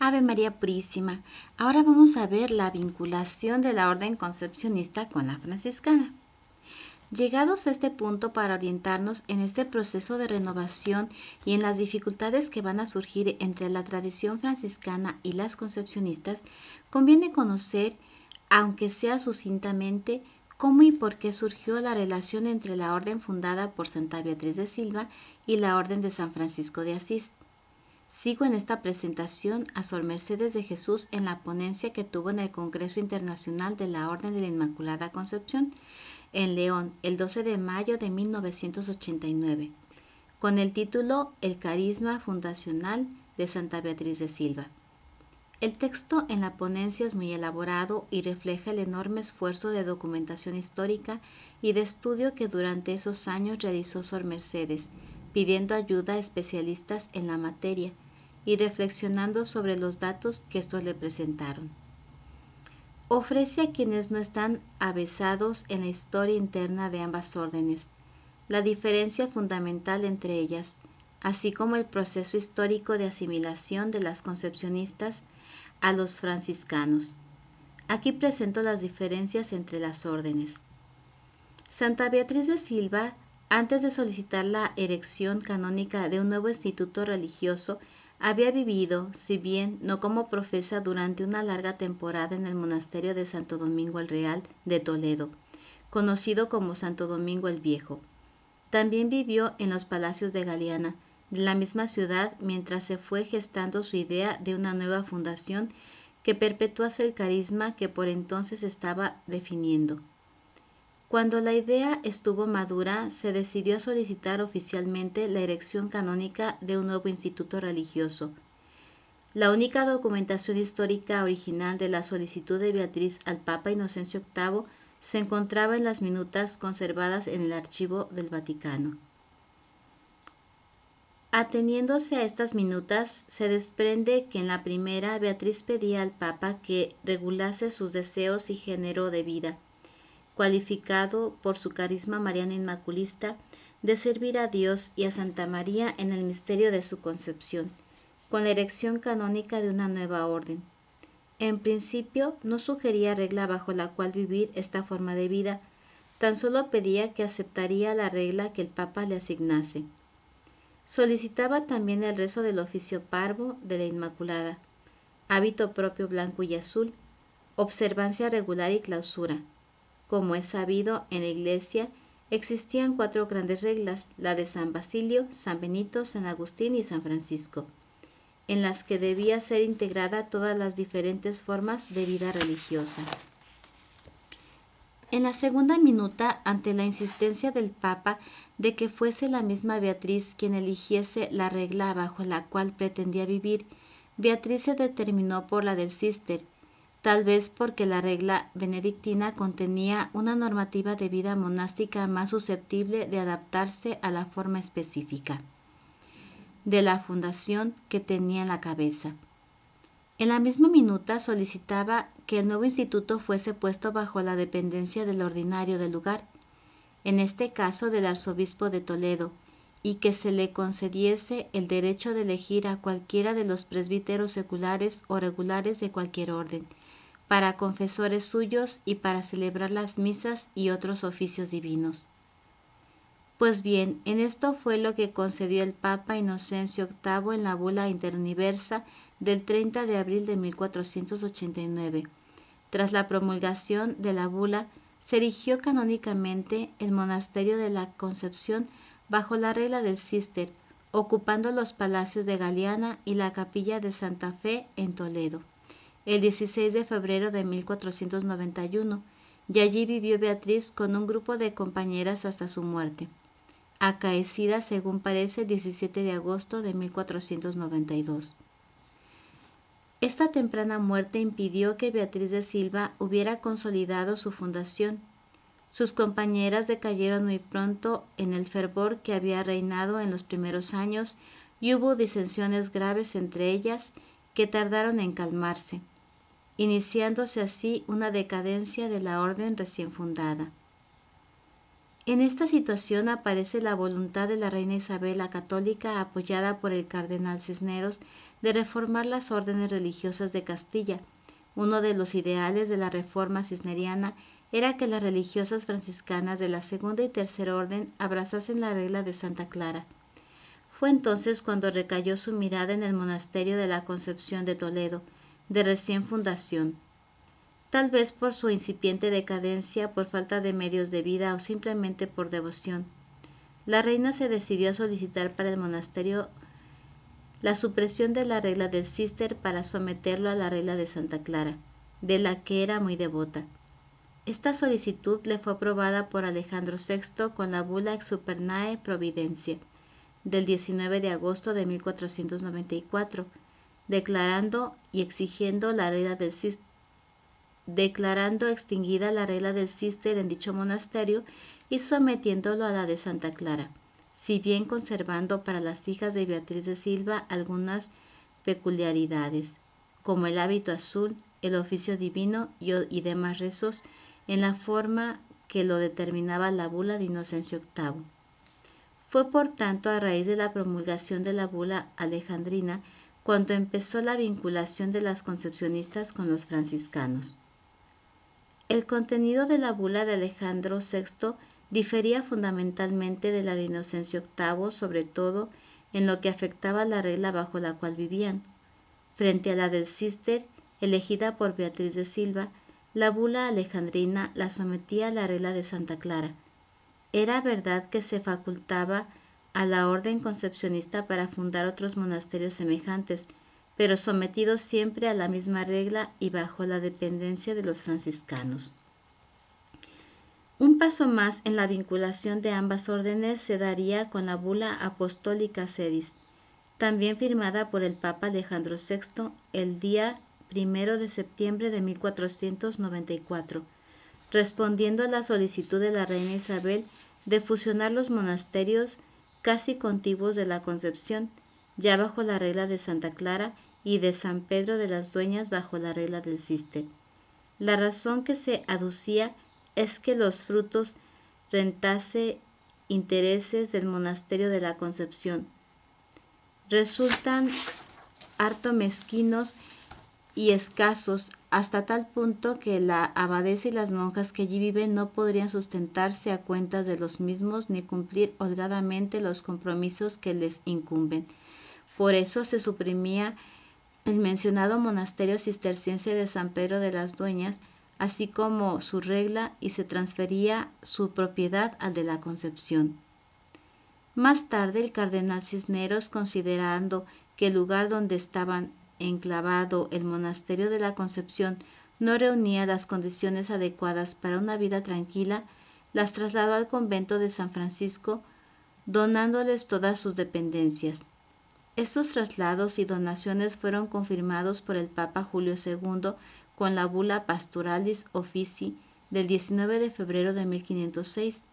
Ave María Purísima. Ahora vamos a ver la vinculación de la orden concepcionista con la franciscana. Llegados a este punto para orientarnos en este proceso de renovación y en las dificultades que van a surgir entre la tradición franciscana y las concepcionistas, conviene conocer, aunque sea sucintamente, cómo y por qué surgió la relación entre la orden fundada por Santa Beatriz de Silva y la orden de San Francisco de Asís. Sigo en esta presentación a Sor Mercedes de Jesús en la ponencia que tuvo en el Congreso Internacional de la Orden de la Inmaculada Concepción en León el 12 de mayo de 1989, con el título El carisma fundacional de Santa Beatriz de Silva. El texto en la ponencia es muy elaborado y refleja el enorme esfuerzo de documentación histórica y de estudio que durante esos años realizó Sor Mercedes, pidiendo ayuda a especialistas en la materia y reflexionando sobre los datos que estos le presentaron. Ofrece a quienes no están avesados en la historia interna de ambas órdenes, la diferencia fundamental entre ellas, así como el proceso histórico de asimilación de las concepcionistas a los franciscanos. Aquí presento las diferencias entre las órdenes. Santa Beatriz de Silva, antes de solicitar la erección canónica de un nuevo instituto religioso, había vivido, si bien no como profesa, durante una larga temporada en el monasterio de Santo Domingo el Real de Toledo, conocido como Santo Domingo el Viejo. También vivió en los palacios de Galiana, de la misma ciudad, mientras se fue gestando su idea de una nueva fundación que perpetuase el carisma que por entonces estaba definiendo. Cuando la idea estuvo madura, se decidió a solicitar oficialmente la erección canónica de un nuevo instituto religioso. La única documentación histórica original de la solicitud de Beatriz al Papa Inocencio VIII se encontraba en las minutas conservadas en el archivo del Vaticano. Ateniéndose a estas minutas, se desprende que en la primera Beatriz pedía al Papa que regulase sus deseos y género de vida, cualificado por su carisma mariano inmaculista de servir a Dios y a Santa María en el misterio de su concepción, con la erección canónica de una nueva orden. En principio, no sugería regla bajo la cual vivir esta forma de vida, tan solo pedía que aceptaría la regla que el Papa le asignase. Solicitaba también el rezo del oficio parvo de la Inmaculada, hábito propio blanco y azul, observancia regular y clausura. Como es sabido, en la Iglesia existían 4 grandes reglas, la de San Basilio, San Benito, San Agustín y San Francisco, en las que debía ser integrada todas las diferentes formas de vida religiosa. En la segunda minuta, ante la insistencia del Papa de que fuese la misma Beatriz quien eligiese la regla bajo la cual pretendía vivir, Beatriz se determinó por la del Cister, tal vez porque la regla benedictina contenía una normativa de vida monástica más susceptible de adaptarse a la forma específica de la fundación que tenía en la cabeza. En la misma minuta solicitaba que el nuevo instituto fuese puesto bajo la dependencia del ordinario del lugar, en este caso del arzobispo de Toledo, y que se le concediese el derecho de elegir a cualquiera de los presbíteros seculares o regulares de cualquier orden, para confesores suyos y para celebrar las misas y otros oficios divinos. Pues bien, en esto fue lo que concedió el Papa Inocencio VIII en la bula interuniversa del 30 de abril de 1489. Tras la promulgación de la bula, se erigió canónicamente el monasterio de la Concepción bajo la regla del Cister, ocupando los palacios de Galiana y la capilla de Santa Fe en Toledo, el 16 de febrero de 1491, y allí vivió Beatriz con un grupo de compañeras hasta su muerte, acaecida según parece el 17 de agosto de 1492. Esta temprana muerte impidió que Beatriz de Silva hubiera consolidado su fundación. Sus compañeras decayeron muy pronto en el fervor que había reinado en los primeros años y hubo disensiones graves entre ellas que tardaron en calmarse, iniciándose así una decadencia de la orden recién fundada. En esta situación aparece la voluntad de la reina Isabel la Católica, apoyada por el cardenal Cisneros, de reformar las órdenes religiosas de Castilla. Uno de los ideales de la reforma cisneriana era que las religiosas franciscanas de la segunda y tercera orden abrazasen la regla de Santa Clara. Fue entonces cuando recayó su mirada en el monasterio de la Concepción de Toledo, de recién fundación. Tal vez por su incipiente decadencia, por falta de medios de vida o simplemente por devoción. La reina se decidió a solicitar para el monasterio la supresión de la regla del Cister para someterlo a la regla de Santa Clara, de la que era muy devota. Esta solicitud le fue aprobada por Alejandro VI con la bula Ex Supernae Providentia del 19 de agosto de 1494, declarando y exigiendo la regla del Cister, declarando extinguida la regla del Cister en dicho monasterio y sometiéndolo a la de Santa Clara, si bien conservando para las hijas de Beatriz de Silva algunas peculiaridades, como el hábito azul, el oficio divino y demás rezos, en la forma que lo determinaba la bula de Inocencio VIII. Fue por tanto a raíz de la promulgación de la bula alejandrina cuando empezó la vinculación de las concepcionistas con los franciscanos. El contenido de la bula de Alejandro VI difería fundamentalmente de la de Inocencio VIII, sobre todo en lo que afectaba a la regla bajo la cual vivían. Frente a la del Cister, elegida por Beatriz de Silva, la bula alejandrina la sometía a la regla de Santa Clara. Era verdad que se facultaba a la orden concepcionista para fundar otros monasterios semejantes, pero sometidos siempre a la misma regla y bajo la dependencia de los franciscanos. Un paso más en la vinculación de ambas órdenes se daría con la bula Apostólica Sedis, también firmada por el Papa Alejandro VI el día 1 de septiembre de 1494, respondiendo a la solicitud de la reina Isabel de fusionar los monasterios casi contiguos de la Concepción, ya bajo la regla de Santa Clara, y de San Pedro de las Dueñas bajo la regla del Cister. La razón que se aducía es que los frutos rentase intereses del monasterio de la Concepción. Resultan harto mezquinos y escasos, hasta tal punto que la abadesa y las monjas que allí viven no podrían sustentarse a cuentas de los mismos ni cumplir holgadamente los compromisos que les incumben. Por eso se suprimía el mencionado monasterio cisterciense de San Pedro de las Dueñas, así como su regla, y se transfería su propiedad al de la Concepción. Más tarde el cardenal Cisneros, considerando que el lugar donde estaban enclavado el monasterio de la Concepción no reunía las condiciones adecuadas para una vida tranquila, las trasladó al convento de San Francisco, donándoles todas sus dependencias. Estos traslados y donaciones fueron confirmados por el Papa Julio II con la bula Pastoralis Officii del 19 de febrero de 1506,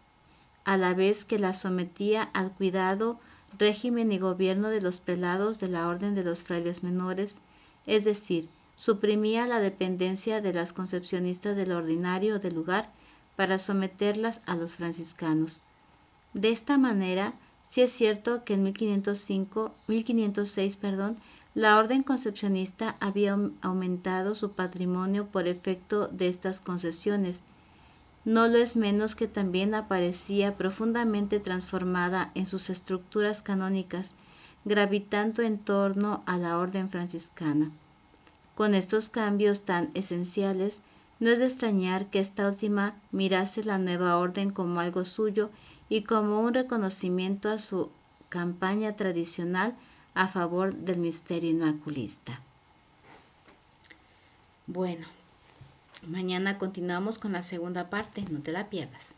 a la vez que la sometía al cuidado, régimen y gobierno de los prelados de la Orden de los Frailes Menores, es decir, suprimía la dependencia de las concepcionistas del ordinario del lugar para someterlas a los franciscanos. De esta manera, sí es cierto que en 1506, la orden concepcionista había aumentado su patrimonio por efecto de estas concesiones. No lo es menos que también aparecía profundamente transformada en sus estructuras canónicas, gravitando en torno a la orden franciscana. Con estos cambios tan esenciales, no es de extrañar que esta última mirase la nueva orden como algo suyo y como un reconocimiento a su campaña tradicional a favor del misterio inoculista. Bueno, mañana continuamos con la segunda parte, no te la pierdas.